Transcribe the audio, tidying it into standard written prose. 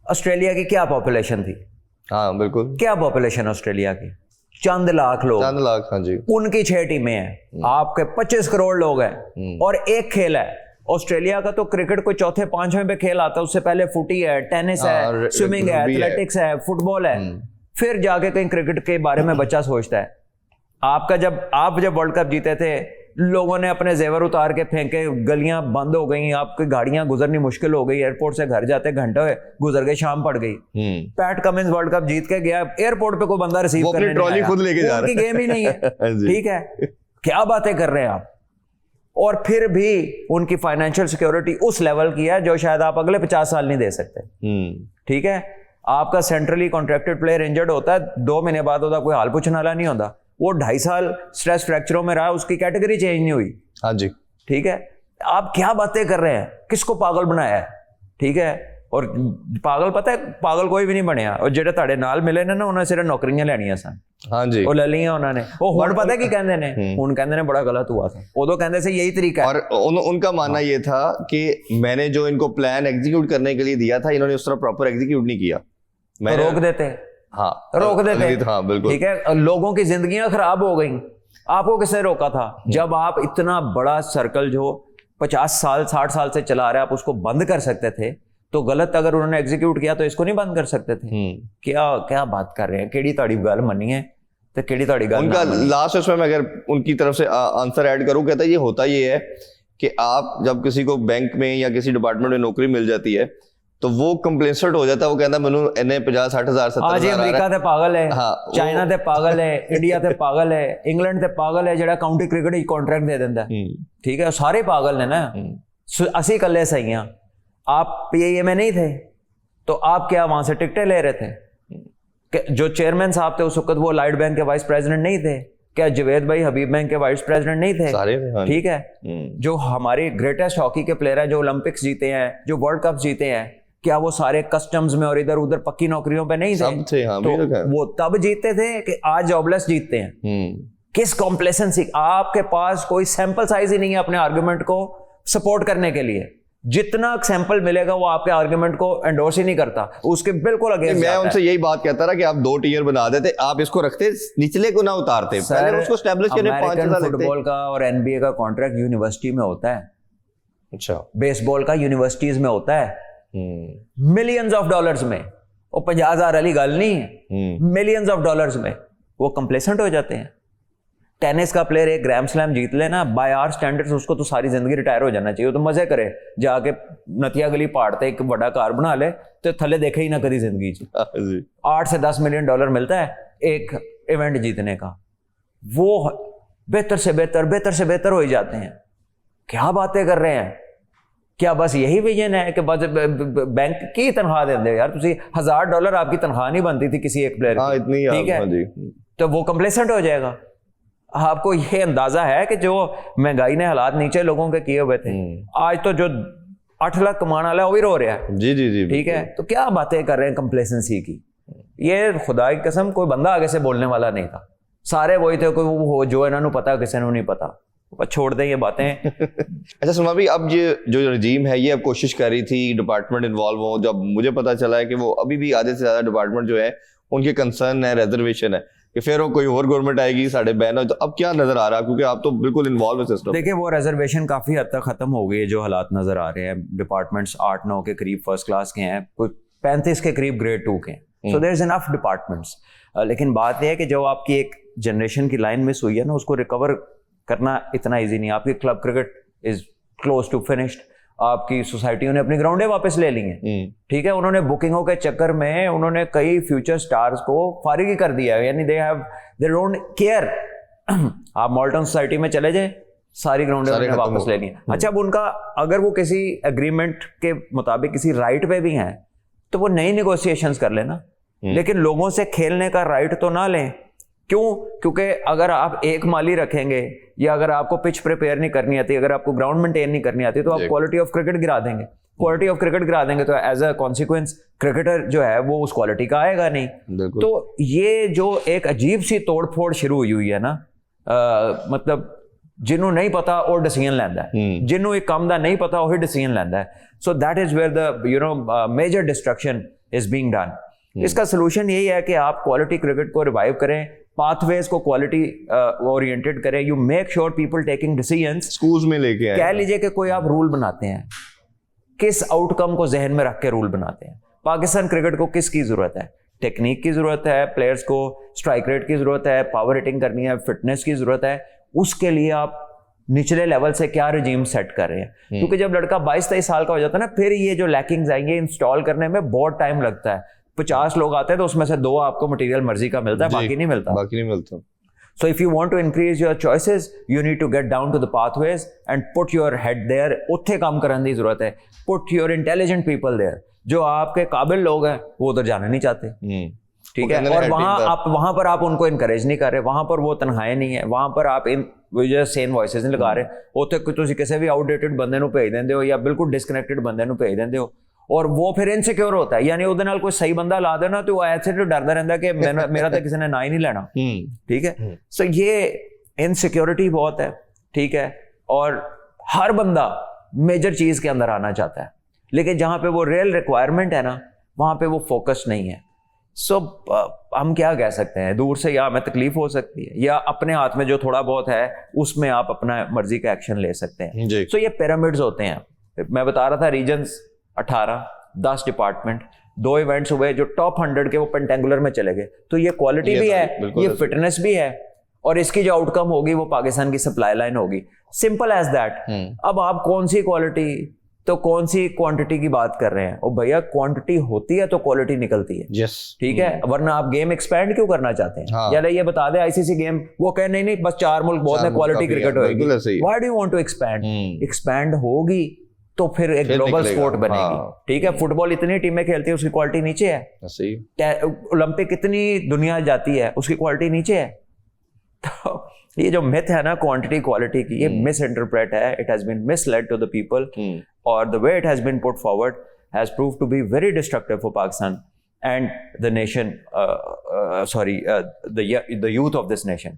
Australia की क्या population थी? हाँ बिल्कुल, क्या पॉपुलेशन ऑस्ट्रेलिया की? चंद लाख लोग, चंद लाख। हाँ जी, उनकी 6 टीमें हैं, आपके 25 करोड़ लोग हैं और एक खेल है। ऑस्ट्रेलिया का तो क्रिकेट कोई चौथे पांचवें पे खेल आता है, उससे पहले फुटी है, टेनिस है, स्विमिंग है, एथलेटिक्स है, फुटबॉल है, फिर जाके कहीं क्रिकेट के बारे में बच्चा सोचता है। आप जब वर्ल्ड कप जीते थे, लोगों ने अपने जेवर उतार के फेंके, गलियां बंद हो गई, आपकी गाड़ियां गुजरनी मुश्किल हो गई, एयरपोर्ट से घर जाते घंटे गुजर गए, शाम पड़ गई। पैट कमिंस वर्ल्ड कप जीत के गया, एयरपोर्ट पे कोई बंदा रिसीव करने नहीं ट्रॉली खुद लेके जा रहा है, गेम ही नहीं है। ठीक है, क्या बातें कर रहे हैं आप। और फिर भी उनकी फाइनेंशियल सिक्योरिटी उस लेवल की है जो शायद आप अगले 50 साल नहीं दे सकते। ठीक है, आपका सेंट्रली कॉन्ट्रैक्टेड प्लेयर इंजर्ड होता है, 2 महीने बाद होता, कोई हाल पूछने वाला नहीं होता। वो 2.5 साल स्ट्रेस फ्रैक्चरों में रहा, उसकी कैटेगरी चेंज नहीं हुई। हाँ जी, ठीक है, आप क्या बातें कर रहे हैं, किसको पागल बनाया है? ठीक है, और पागल पता है, पागल कोई भी नहीं बनया। और जेडे ताड़े नाल मिले ने ना, उन्हें सिर्फ नौकरियां लेनियां सन। हाँ जी, वो ले लिया उन्होंने। वो हुण पता की कहंदे ने, हुण कहंदे ने बड़ा गलत हुआ था, उदों कहंदे से यही तरीका है। और उनका मानना ये था कि मैंने जो इनको प्लान एग्जीक्यूट करने के लिए दिया था, इन्होंने उस तरह प्रॉपर एग्जीक्यूट नहीं किया, तो रोक देते। हाँ, रोक देते। हाँ बिल्कुल। ठीक है, लोगों की जिंदगियां खराब हो गई, आपको किसने रोका था? जब आप इतना बड़ा सर्कल जो 50 साल 60 साल से चला रहे, आप उसको बंद कर सकते थे, तो गलत अगर उन्होंने एग्जीक्यूट किया तो इसको नहीं बंद कर सकते थे? क्या क्या बात कर रहे हैं, केड़ी ताड़ी गल मनी है तो केड़ी ताड़ी गल। उनका लास्ट उसमें मैं अगर उनकी तरफ से आंसर ऐड करूं, कहता है ये होता ये है कि आप जब किसी को बैंक में या किसी डिपार्टमेंट में नौकरी मिल जाती है तो वो कंप्लेसेंट हो जाता है, वो कहता है मैनू इन्हें 50-60 हजार 70 हजार। अमेरिका ते पागल है, हाँ, चाइना ते पागल है, इंडिया ते पागल है, इंग्लैंड ते पागल है जेड़ा काउंटी क्रिकेट ही कॉन्ट्रैक्ट दे देंदा। ठीक है, सारे पागल ने ना, असी कल्ले सही हैं। आप पीआईए में नहीं थे तो आप क्या वहां से टिकटें ले रहे थे? जो चेयरमैन साहब थे उस वक्त, वो लाइट बैंक के वाइस प्रेसिडेंट नहीं थे क्या? जवेद भाई हबीब बैंक के वाइस प्रेसिडेंट नहीं थे? सारे। हाँ, ठीक है, जो हमारे ग्रेटेस्ट हॉकी के प्लेयर हैं, जो ओलंपिक्स जीते हैं, जो वर्ल्ड कप जीते हैं, क्या वो सारे कस्टम्स में और इधर उधर पक्की नौकरियों पे नहीं थे? सब थे। हाँ, तो वो तब जीतते थे कि आज जॉबलेस जीतते हैं। किस कॉम्प्लेसेंसी? आपके पास कोई सैंपल साइज ही नहीं है अपने आर्गुमेंट को सपोर्ट करने के लिए। जितना सैंपल मिलेगा वो आपके आर्गुमेंट को एंडोर्स ही नहीं करता, उसके बिल्कुल अगेंस्ट। मैं उनसे यही बात कहता रहा कि आप 2 टियर बना देते, आप इसको रखते, निचले को ना उतारते, पहले उसको एस्टैब्लिश करने 5 साल लगते। फुटबॉल का और एनबीए का कॉन्ट्रैक्ट यूनिवर्सिटी में होता है। अच्छा, बेसबॉल का यूनिवर्सिटीज में होता है, मिलियंस ऑफ डॉलर्स में। वो 50,000 वाली गल नहीं है, मिलियंस ऑफ डॉलर्स में वो कंप्लेसेंट हो जाते हैं। टेनिस का प्लेयर एक ग्रैंड स्लैम जीत लेना, बाय आवर स्टैंडर्ड्स उसको तो सारी जिंदगी रिटायर हो जाना चाहिए। तो मजे करे, जाके नतिया गली पहाड़ ते एक बड़ा कार बना ले तो थले देखे ही ना कदी जिंदगी च। 8 से 10 मिलियन डॉलर मिलता है एक इवेंट जीतने का। वो बेहतर से बेहतर हो ही जाते हैं। क्या बातें कर रहे हैं? क्या बस यही विजन है कि बस बैंक की तनख्वाह दे दे यार? तुसी $1000 आपकी तनख्वाह नहीं बनती थी किसी एक प्लेयर की, ठीक है, तो वो कंप्लेसेंट हो जाएगा। आपको ये अंदाजा है कि जो महंगाई ने हालात नीचे लोगों के किए हुए थे, आज तो जो 8 लाख कमाने वाला है वो भी रो रहा है। जी जी जी, ठीक है, तो क्या बातें कर रहे हैं कंप्लेसेंसी की? ये खुदा की कसम कोई बंदा आगे से बोलने वाला नहीं था, सारे वही थे, कोई वो जो इन्होंने पता किसी ने नहीं पता। बस छोड़ दें ये बातें। अच्छा सुमा भाई, अब ये जो रजीम है ये अब कोशिश कर रही थी डिपार्टमेंट इन्वॉल्व हो, जब मुझे पता चला है कि वो अभी भी आधे से ज्यादा डिपार्टमेंट जो है उनके कंसर्न है, रिजर्वेशन है कि फिर वो कोई और गवर्नमेंट आएगी साढ़े बैन हो, तो अब क्या नजर आ रहा है? क्योंकि आप तो बिल्कुल इन्वॉल्व है सिस्टम। देखिए, वो रिजर्वेशन काफी हद तक खत्म हो गई है। जो हालात नजर आ रहे हैं, डिपार्टमेंट्स 8-9 के करीब फर्स्ट क्लास के हैं, कोई 35 के करीब ग्रेड 2 के हैं। So there is enough departments. लेकिन बात यह है कि जो आपकी एक जनरेशन की लाइन मिस हुई है ना, उसको रिकवर करना इतना ईजी नहीं। आपकी club cricket is close to finished, आपकी सोसाइटियों ने अपनी ग्राउंडें वापस ले ली हैं। ठीक है, उन्होंने बुकिंगों के चक्कर में उन्होंने कई फ्यूचर स्टार्स को फारिग ही कर दिया है, यानी दे डोंट केयर। आप मॉल्टन सोसाइटी में चले जाए, सारी ग्राउंडें उन्होंने वापस ले ली हैं। अच्छा, अब उनका अगर वो किसी एग्रीमेंट के मुताबिक किसी राइट पे भी हैं तो वो नई नेगोशिएशंस कर लेना, लेकिन लोगों से खेलने का राइट तो ना लें। क्यों? क्योंकि अगर आप एक माली रखेंगे या अगर आपको पिच प्रिपेयर नहीं करनी आती, अगर आपको ग्राउंड मेंटेन नहीं करनी आती, तो आप क्वालिटी ऑफ क्रिकेट गिरा देंगे। क्वालिटी ऑफ क्रिकेट गिरा देंगे तो एज अ कॉन्सिक्वेंस क्रिकेटर जो है वो उस क्वालिटी का आएगा नहीं। तो ये जो एक अजीब सी तोड़ फोड़ शुरू हुई है ना, मतलब जिन्हों नहीं पता और डिसीजन लैंदा है, जिन्हों एक काम दा नहीं पता वही डिसीजन लैंदा है। So that is where the major destruction is being done. इसका सोल्यूशन यही है कि आप क्वालिटी क्रिकेट को रिवाइव करें, पाथवेज को क्वालिटी ओरिएंटेड करें, you make sure people taking decisions. Schools में लेके आए, कह लीजिए कि कोई आप रूल बनाते हैं, किस आउटकम को जहन में रख के रूल बनाते हैं। पाकिस्तान क्रिकेट को किसकी जरूरत है? टेक्निक की जरूरत है, प्लेयर्स को स्ट्राइक रेट की जरूरत है, पावर हिटिंग करनी है, फिटनेस की जरूरत है। उसके लिए आप निचले लेवल से क्या रिजीम सेट कर रहे हैं? क्योंकि जब लड़का 22-23 साल का हो जाता है ना, फिर ये जो लैकिंग्स आएंगे इंस्टॉल करने में बहुत टाइम लगता है। 50 लोग आते हैं तो उसमें से 2 आपको मटेरियल मर्जी का मिलता है, बाकी नहीं मिलता। So if you want to increase your choices, you need to get down to the pathways and put your head there. उत्थे काम करने की जरूरत है। Put your intelligent people there. जो आपके काबिल लोग हैं वो उधर जाना नहीं चाहते, ठीक है, और वहां पर आप उनको इनकरेज नहीं कर रहे, वहां पर वो तनहाई नहीं है, वहां पर आप इन सेन वॉइसेस नहीं लगा रहे। उत्थे तुसीं किसी भी आउटडेटेड बंदे नूं भेज देंदे हो या बिल्कुल डिसकनेक्टेड बंदे नूं भेज देंदे हो, और वो फिर इनसिक्योर होता है। यानी उहदे नाल कोई सही बंदा ला देना तो वो ऐसे तो डरदा रहंदा कि मेरा तो किसी ने ना ही नहीं लेना, ठीक है। सो ये इनसिक्योरिटी बहुत है, ठीक है, और हर बंदा मेजर चीज के अंदर आना चाहता है, लेकिन जहां पे वो रियल रिक्वायरमेंट है ना, वहां पे वो फोकस नहीं है। सो हम क्या कह सकते हैं, दूर से या हमें तकलीफ हो सकती है, या अपने हाथ में जो थोड़ा बहुत है उसमें आप अपना मर्जी का एक्शन ले सकते हैं। सो ये पिरामिड्स होते हैं। मैं बता रहा था रीजन्स 18, 10 डिपार्टमेंट, 2 इवेंट्स हुए जो टॉप 100 के वो पेंटेंगुलर में चले गए। तो ये क्वालिटी भी है, ये फिटनेस भी है, और इसकी जो आउटकम होगी वो पाकिस्तान की सप्लाई लाइन होगी। Simple as that. अब आप कौन सी क्वालिटी तो कौन सी क्वांटिटी की बात कर रहे हैं? और भैया क्वांटिटी होती है तो क्वालिटी निकलती है, yes. ठीक है, वरना आप गेम एक्सपैंड क्यों करना चाहते हैं? हाँ. या ये बता दे आईसीसी गेम, वो कह नहीं बस 4 मुल्क बहुत है, क्वालिटी क्रिकेट होगी। Why do you want to expand? Expand होगी तो फिर एक ग्लोबल स्पोर्ट बनेगी, ठीक है। फुटबॉल इतनी टीमें खेलती है, उसकी क्वालिटी नीचे है। ओलंपिक कितनी दुनिया जाती है, उसकी क्वालिटी नीचे है। तो ये जो मिथ है ना क्वांटिटी क्वालिटी की, ये मिस इंटरप्रेट है, it has been misled to the people, और the way it has been put forward has proved to be very destructive for Pakistan and the nation, the youth of this nation.